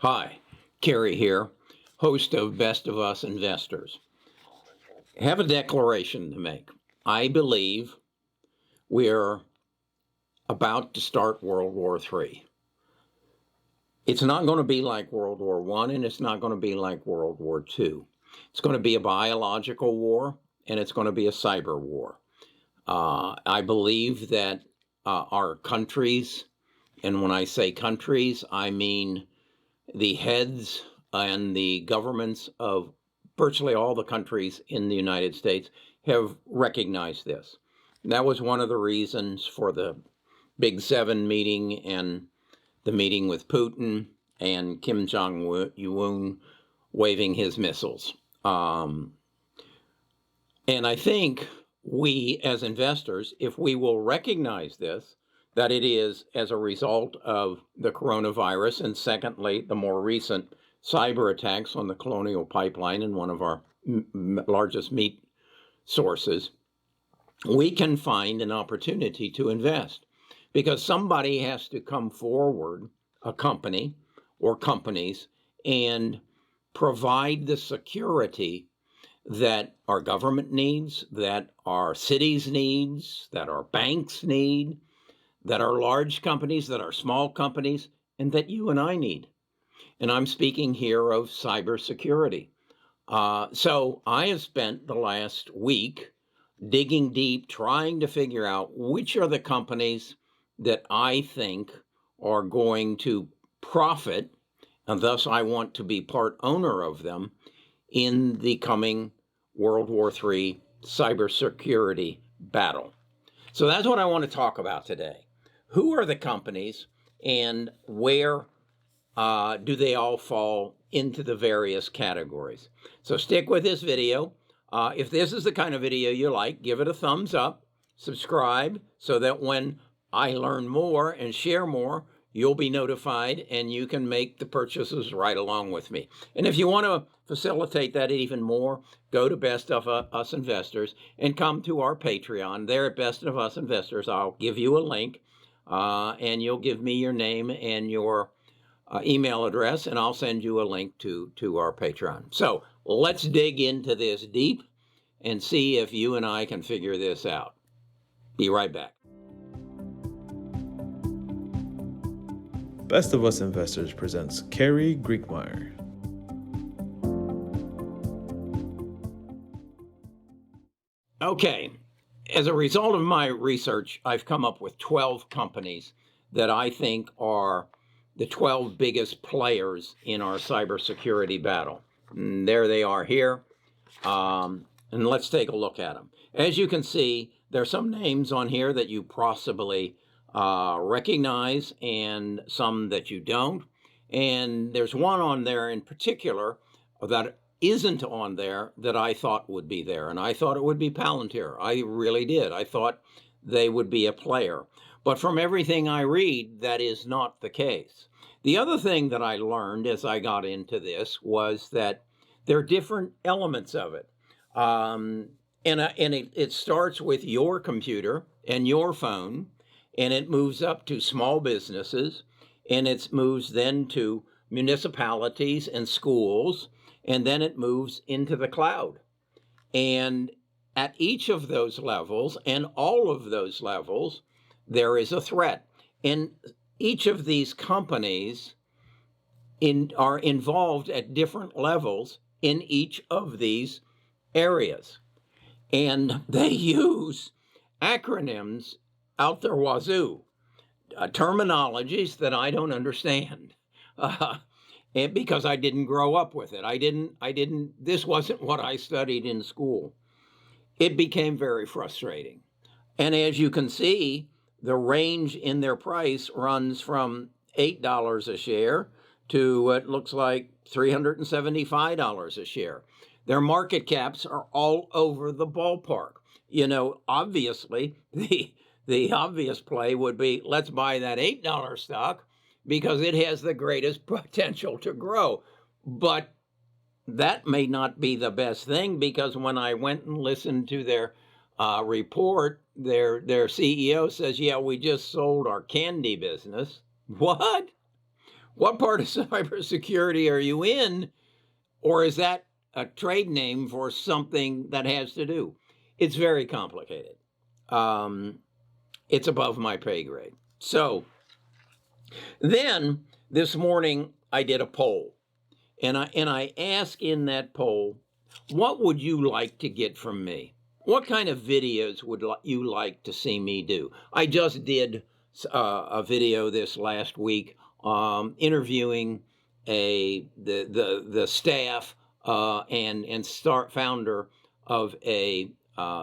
Hi, Kerry here, host of Best of Us Investors. I have a declaration to make. I believe we're about to start World War III. It's not going to be like World War I, and it's not going to be like World War II. It's going to be a biological war, and it's going to be a cyber war. I believe that our countries, and when I say countries, I mean the heads and the governments of virtually all the countries in the United States have recognized this. That was one of the reasons for the Big Seven meeting and the meeting with Putin and Kim Jong-un waving his missiles. And I think we as investors, if we will recognize this, that it is as a result of the coronavirus, and secondly, the more recent cyber attacks on the Colonial Pipeline and one of our largest meat sources, we can find an opportunity to invest because somebody has to come forward, a company or companies, and provide the security that our government needs, that our cities needs, that our banks need, that are large companies, that are small companies, and that you and I need. And I'm speaking here of cybersecurity. So I have spent the last week digging deep, trying to figure out which are the companies that I think are going to profit, and thus I want to be part owner of them in the coming World War III cybersecurity battle. So that's what I want to talk about today. Who are the companies and where do they all fall into the various categories? So stick with this video. If this is the kind of video you like, give it a thumbs up, subscribe so that when I learn more and share more, you'll be notified and you can make the purchases right along with me. And if you want to facilitate that even more, go to Best of Us Investors and come to our Patreon. There at Best of Us Investors, I'll give you a link and you'll give me your name and your email address, and I'll send you a link to our Patreon. So let's dig into this deep and see if you and I can figure this out. Be right back. Best of Us Investors presents Kerry Griegmeyer. Okay, as a result of my research, I've come up with 12 companies that I think are the 12 biggest players in our cybersecurity battle. And there they are here. And let's take a look at them. As you can see, there's some names on here that you possibly recognize and some that you don't. And there's one on there in particular that isn't on there that I thought would be there. And I thought it would be Palantir. I really did. I thought they would be a player. But from everything I read, that is not the case. The other thing that I learned as I got into this was that there are different elements of it. It starts with your computer and your phone, and it moves up to small businesses, and it moves then to municipalities and schools, and then it moves into the cloud. And at each of those levels and all of those levels, there is a threat. And each of these companies are involved at different levels in each of these areas. And they use acronyms out their wazoo, terminologies that I don't understand. And because I didn't grow up with it. This wasn't what I studied in school. It became very frustrating. And as you can see, the range in their price runs from $8 a share to what looks like $375 a share. Their market caps are all over the ballpark. You know, obviously, the obvious play would be, let's buy that $8 stock because it has the greatest potential to grow. But that may not be the best thing, because when I went and listened to their report, their CEO says, yeah, we just sold our candy business. What? What part of cybersecurity are you in? Or is that a trade name for something that has to do? It's very complicated. It's above my pay grade. So then this morning I did a poll, and I asked in that poll, what would you like to get from me? What kind of videos would you like to see me do? I just did a video this last week interviewing the staff and founder of a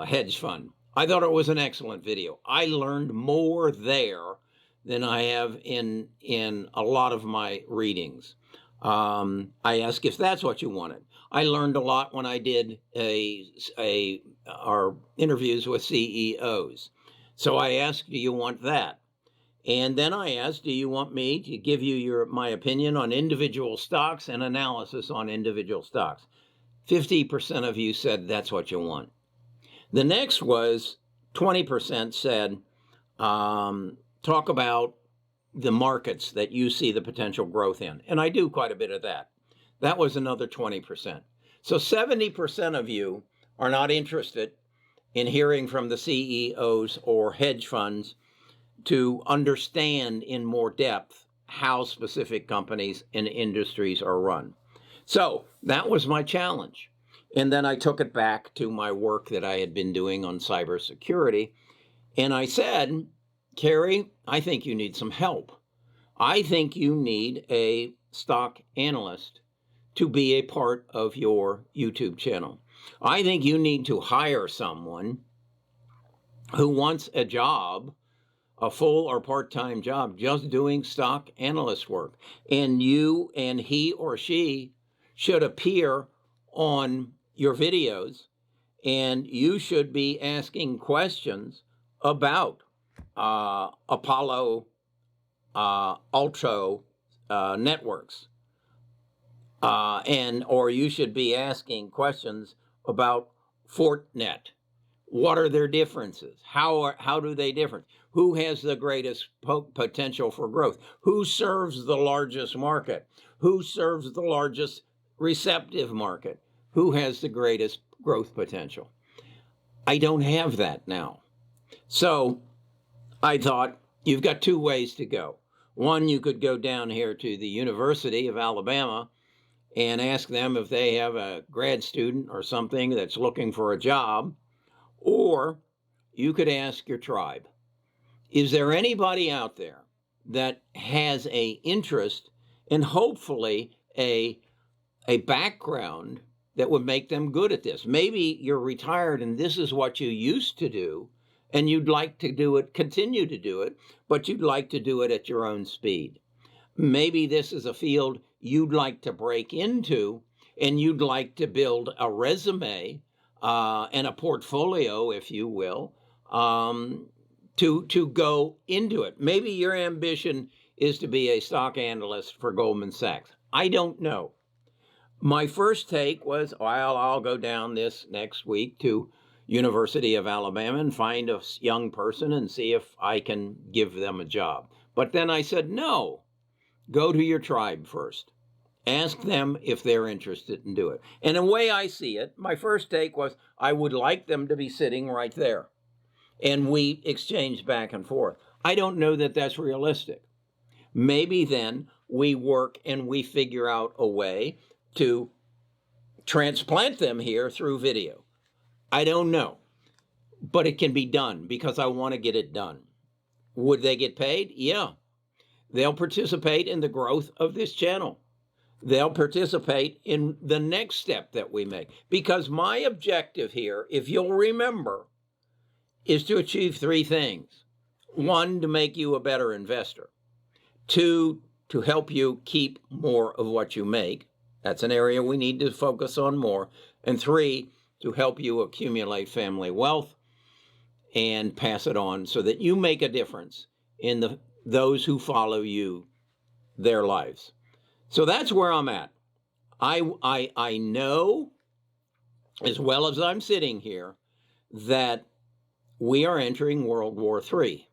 hedge fund. I thought it was an excellent video. I learned more there than I have in a lot of my readings. I asked if that's what you wanted. I learned a lot when I did our interviews with CEOs. So I asked, do you want that? And then I asked, do you want me to give you my opinion on individual stocks and analysis on individual stocks? 50% of you said that's what you want. The next was 20% said, talk about the markets that you see the potential growth in. And I do quite a bit of that. That was another 20%. So 70% of you are not interested in hearing from the CEOs or hedge funds to understand in more depth how specific companies and industries are run. So that was my challenge. And then I took it back to my work that I had been doing on cybersecurity. And I said, Carrie, I think you need some help. I think you need a stock analyst to be a part of your YouTube channel. I think you need to hire someone who wants a job, a full or part-time job, just doing stock analyst work. And you and he or she should appear on your videos, and you should be asking questions about Palo Alto networks. Or you should be asking questions about Fortnet. What are their differences? How do they differ? Who has the greatest potential for growth? Who serves the largest market? Who serves the largest receptive market? Who has the greatest growth potential? I don't have that now. So I thought, you've got two ways to go. One, you could go down here to the University of Alabama and ask them if they have a grad student or something that's looking for a job. Or you could ask your tribe, is there anybody out there that has an interest and hopefully a background that would make them good at this? Maybe you're retired and this is what you used to do, and you'd like to do it, continue to do it, but you'd like to do it at your own speed. Maybe this is a field you'd like to break into, and you'd like to build a resume and a portfolio, if you will, to go into it. Maybe your ambition is to be a stock analyst for Goldman Sachs. I don't know. My first take was, well, I'll go down this next week to University of Alabama and find a young person and see if I can give them a job. But then I said, no, go to your tribe first. Ask them if they're interested in doing it. And the way I see it, my first take was, I would like them to be sitting right there. And we exchange back and forth. I don't know that that's realistic. Maybe then we work and we figure out a way to transplant them here through video. I don't know, but it can be done because I want to get it done. Would they get paid? Yeah. They'll participate in the growth of this channel. They'll participate in the next step that we make. Because my objective here, if you'll remember, is to achieve three things. One, to make you a better investor. Two, to help you keep more of what you make. That's an area we need to focus on more. And three, to help you accumulate family wealth and pass it on so that you make a difference in those who follow you, their lives. So that's where I'm at. I know, as well as I'm sitting here, that we are entering World War III.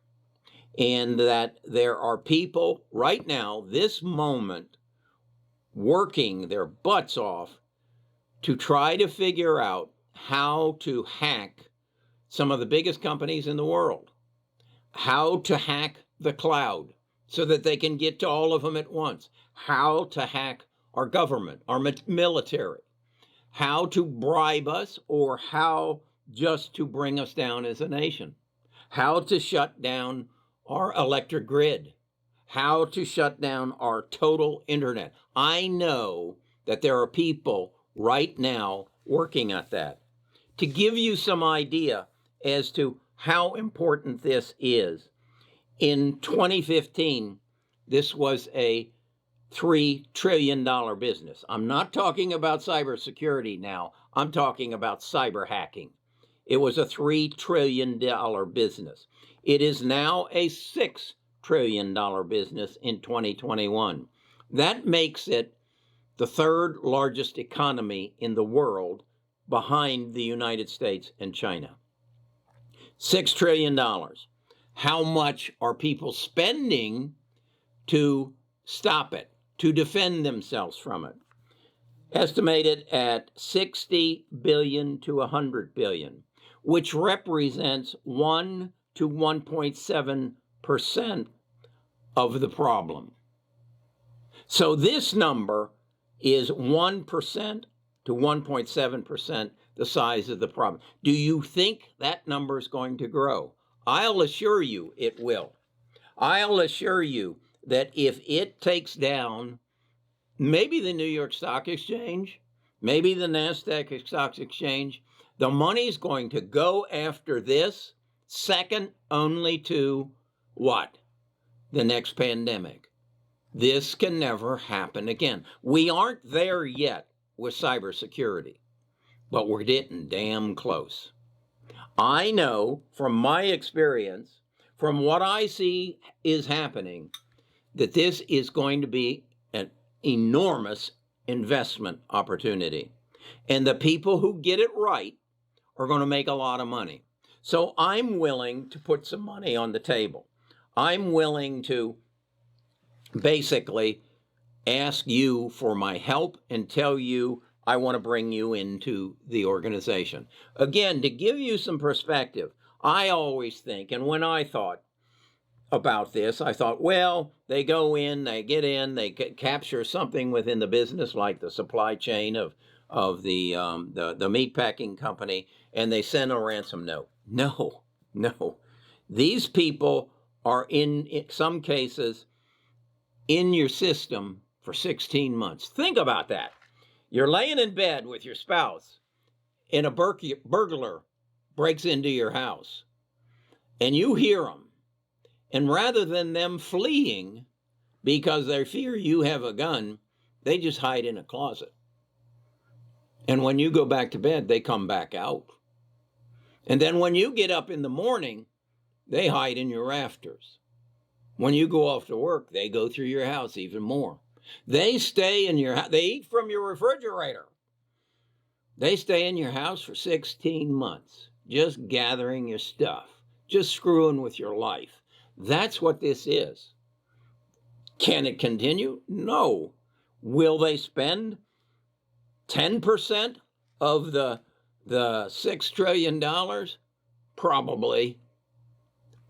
and that there are people right now, this moment, working their butts off to try to figure out how to hack some of the biggest companies in the world, how to hack the cloud so that they can get to all of them at once, how to hack our government, our military, how to bribe us, or how just to bring us down as a nation, how to shut down our electric grid, how to shut down our total internet. I know that there are people right now working at that. To give you some idea as to how important this is, in 2015, this was a $3 trillion business. I'm not talking about cybersecurity now. I'm talking about cyber hacking. It was a $3 trillion business. It is now a $6 trillion business in 2021. That makes it the third largest economy in the world behind the United States and China. $6 trillion. How much are people spending to stop it, to defend themselves from it? Estimated at 60 billion to 100 billion, which represents 1 to 1.7% of the problem. So this number is 1% to 1.7% the size of the problem. Do you think that number is going to grow? I'll assure you it will. I'll assure you that if it takes down maybe the New York Stock Exchange, maybe the NASDAQ Stock Exchange, the money's going to go after this, second only to what? The next pandemic. This can never happen again. We aren't there yet with cybersecurity, but we're getting damn close. I know from my experience, from what I see is happening, that this is going to be an enormous investment opportunity. And the people who get it right are going to make a lot of money. So I'm willing to put some money on the table. I'm willing to basically ask you for my help and tell you I want to bring you into the organization. Again, to give you some perspective, I always think, and when I thought about this, I thought, well, they go in, they get in, they capture something within the business, like the supply chain of the meatpacking company, and they send a ransom note. No. These people are in some cases in your system for 16 months. Think about that. You're laying in bed with your spouse, and a burglar breaks into your house, and you hear them. And rather than them fleeing because they fear you have a gun, they just hide in a closet. And when you go back to bed, they come back out. And then when you get up in the morning, they hide in your rafters. When you go off to work, they go through your house even more. They stay in your house. They eat from your refrigerator. They stay in your house for 16 months, just gathering your stuff, just screwing with your life. That's what this is. Can it continue? No. Will they spend 10% of the $6 trillion? Probably.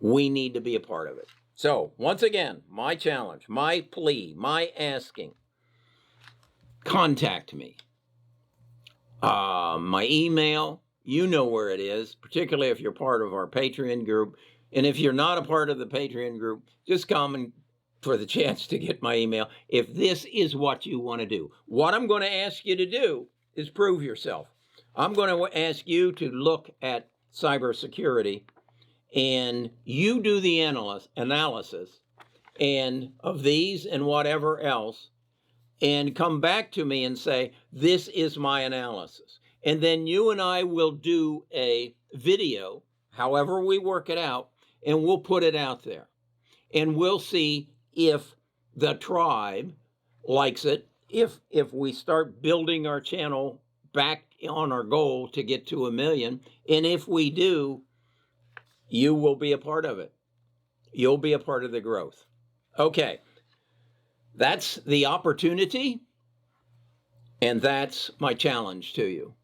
We need to be a part of it. So, once again, my challenge, my plea, my asking, contact me. My email, you know where it is, particularly if you're part of our Patreon group. And if you're not a part of the Patreon group, just come for the chance to get my email if this is what you want to do. What I'm going to ask you to do is prove yourself. I'm going to ask you to look at cybersecurity, and you do the analysis and of these and whatever else, and come back to me and say, this is my analysis. And then you and I will do a video, however we work it out, and we'll put it out there. And we'll see if the tribe likes it, if we start building our channel back on our goal to get to 1 million. And if we do, you will be a part of it. you'll be a part of the growth. Okay, that's the opportunity, and that's my challenge to you.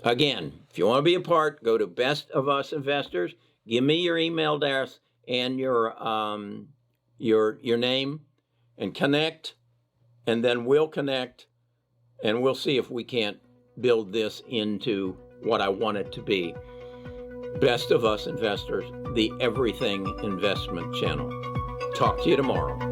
Again, if you want to be a part, go to Best of Us Investors. Give me your email address and your name, and connect, and then we'll connect, and we'll see if we can't build this into what I want it to be. Best of Us Investors, the everything investment channel. Talk to you tomorrow.